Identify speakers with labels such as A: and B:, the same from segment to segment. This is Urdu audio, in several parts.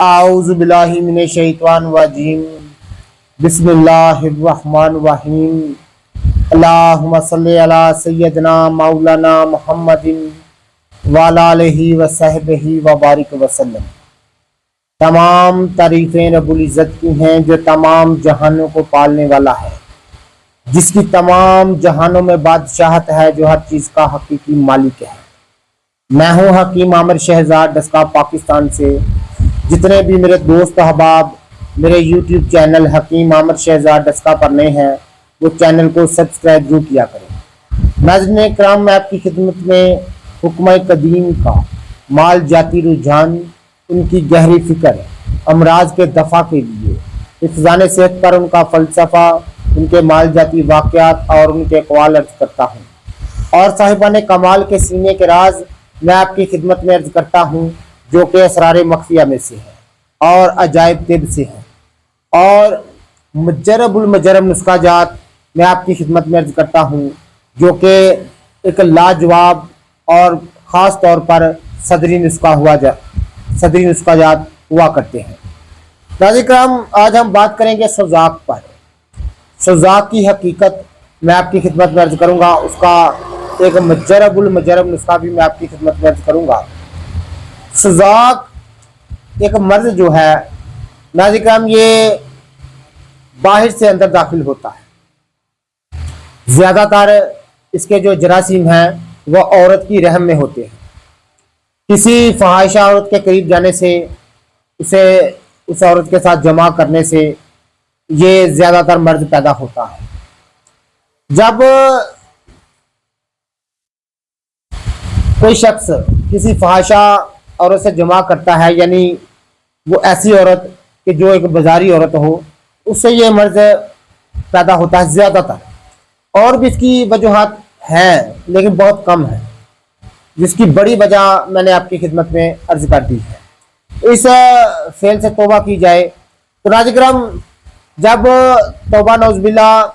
A: اعوذ باللہ من الشیطان الرجیم بسم اللہ الرحمن الرحیم اللہم صلی علی سیدنا مولانا محمد وعلی آلہ وصحبہ وبارک وسلم۔ تمام تعریفیں رب العزت کی ہیں جو تمام جہانوں کو پالنے والا ہے، جس کی تمام جہانوں میں بادشاہت ہے، جو ہر چیز کا حقیقی مالک ہے۔ میں ہوں حکیم عامر شہزاد ڈسکا پاکستان سے۔ جتنے بھی میرے دوست احباب میرے یوٹیوب چینل حکیم عامر شہزاد ڈسکا پر نئے ہیں، وہ چینل کو سبسکرائب ضرور کیا کریں۔ ناظرین کرام، میں آپ کی خدمت میں حکمہ قدیم کا مال جاتی رجحان، ان کی گہری فکر، امراض کے دفع کے لیے، حفظان صحت پر ان کا فلسفہ، ان کے مال جاتی واقعات اور ان کے اقوال عرض کرتا ہوں، اور صاحبان کمال کے سینے کے راز میں آپ کی خدمت میں عرض کرتا ہوں، جو کہ اسرار مخفیہ میں سے ہے اور عجائب طب سے ہے، اور مجرب المجرب نسخہ جات میں آپ کی خدمت میں عرض کرتا ہوں، جو کہ ایک لاجواب اور خاص طور پر صدری نسخہ جات ہوا کرتے ہیں۔ ناظرین کرام، آج ہم بات کریں گے سوزاک پر۔ سوزاک کی حقیقت میں آپ کی خدمت میں عرض کروں گا، اس کا ایک مجرب المجرب نسخہ بھی میں آپ کی خدمت میں عرض کروں گا۔ سوزاک ایک مرض جو ہے ناظرین کرام، یہ باہر سے اندر داخل ہوتا ہے۔ زیادہ تر اس کے جو جراثیم ہیں وہ عورت کی رحم میں ہوتے ہیں۔ کسی فحاشہ عورت کے قریب جانے سے، اسے اس عورت کے ساتھ جمع کرنے سے یہ زیادہ تر مرض پیدا ہوتا ہے۔ جب کوئی شخص کسی فحاشہ عورت سے جمع کرتا ہے، یعنی وہ ایسی عورت کہ جو ایک بازاری عورت ہو، اس سے یہ مرض پیدا ہوتا ہے زیادہ تر۔ اور بھی اس کی وجوہات ہیں لیکن بہت کم ہیں، جس کی بڑی وجہ میں نے آپ کی خدمت میں عرض کر دی ہے۔ اس فعل سے توبہ کی جائے تو ناظرین کرام، جب توبہ نعوذ باللہ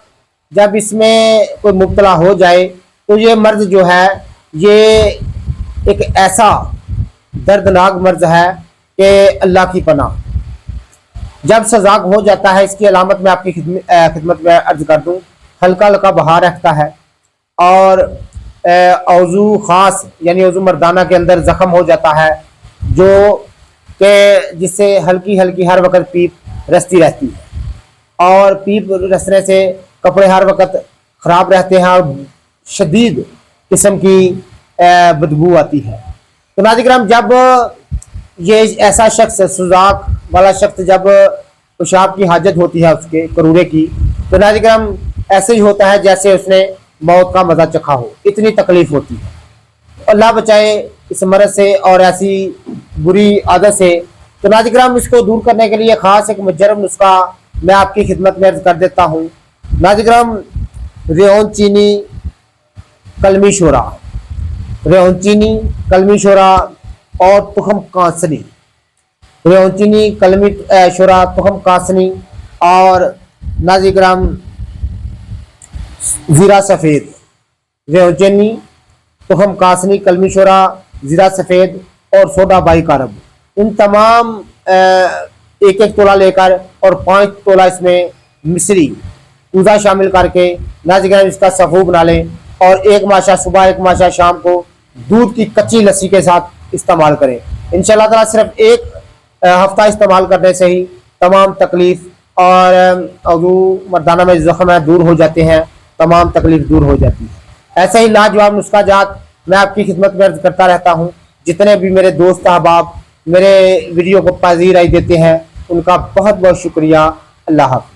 A: جب اس میں کوئی مبتلا ہو جائے تو یہ مرض جو ہے یہ ایک ایسا دردناک مرض ہے کہ اللہ کی پناہ۔ جب سوزاک ہو جاتا ہے، اس کی علامت میں آپ کی خدمت میں عرض کر دوں، ہلکا ہلکا بہار رہتا ہے، اور عضو خاص یعنی عضو مردانہ کے اندر زخم ہو جاتا ہے، جو کہ جس سے ہلکی ہلکی ہر وقت پیپ رستی رہتی ہے، اور پیپ رسنے سے کپڑے ہر وقت خراب رہتے ہیں اور شدید قسم کی بدبو آتی ہے۔ تو ناظرین کرام، جب یہ ایسا شخص سوزاک والا شخص جب پیشاب کی حاجت ہوتی ہے اس کے کرورے کی، تو ناظرین کرام ایسے ہی ہوتا ہے جیسے اس نے موت کا مزہ چکھا ہو، اتنی تکلیف ہوتی ہے۔ اللہ بچائے اس مرض سے اور ایسی بری عادت سے۔ تو ناظرین کرام، اس کو دور کرنے کے لیے خاص ایک مجرب نسخہ میں آپ کی خدمت میں عرض کر دیتا ہوں۔ ناظرین کرام، ریحان چینی کلمی شورا، ریحان چینی کلمی شورا اور تخم کانسنی، ریحان چینی کلمی شورا تخم کانسنی، اور ناظرین کرام زیرہ سفید، ریحان چینی تخم کانسنی کلمی شورا زیرہ سفید اور سوڈا بائی کارب، ان تمام ایک ایک تولہ لے کر اور 5 تولہ اس میں مصری کوزہ شامل کر کے ناظرین کرام اس کا سفو بنا لیں، اور ایک ماشا صبح ایک ماشا شام کو دودھ کی کچی لسی کے ساتھ استعمال کریں۔ انشاءاللہ تعالیٰ صرف ایک ہفتہ استعمال کرنے سے ہی تمام تکلیف اور عضو مردانہ میں زخم ہے دور ہو جاتے ہیں، تمام تکلیف دور ہو جاتی ہے۔ ایسے ہی لاجواب نسخہ جات میں آپ کی خدمت میں عرض کرتا رہتا ہوں۔ جتنے بھی میرے دوست احباب میرے ویڈیو کو پذیرائی دیتے ہیں، ان کا بہت بہت شکریہ۔ اللہ حافظ۔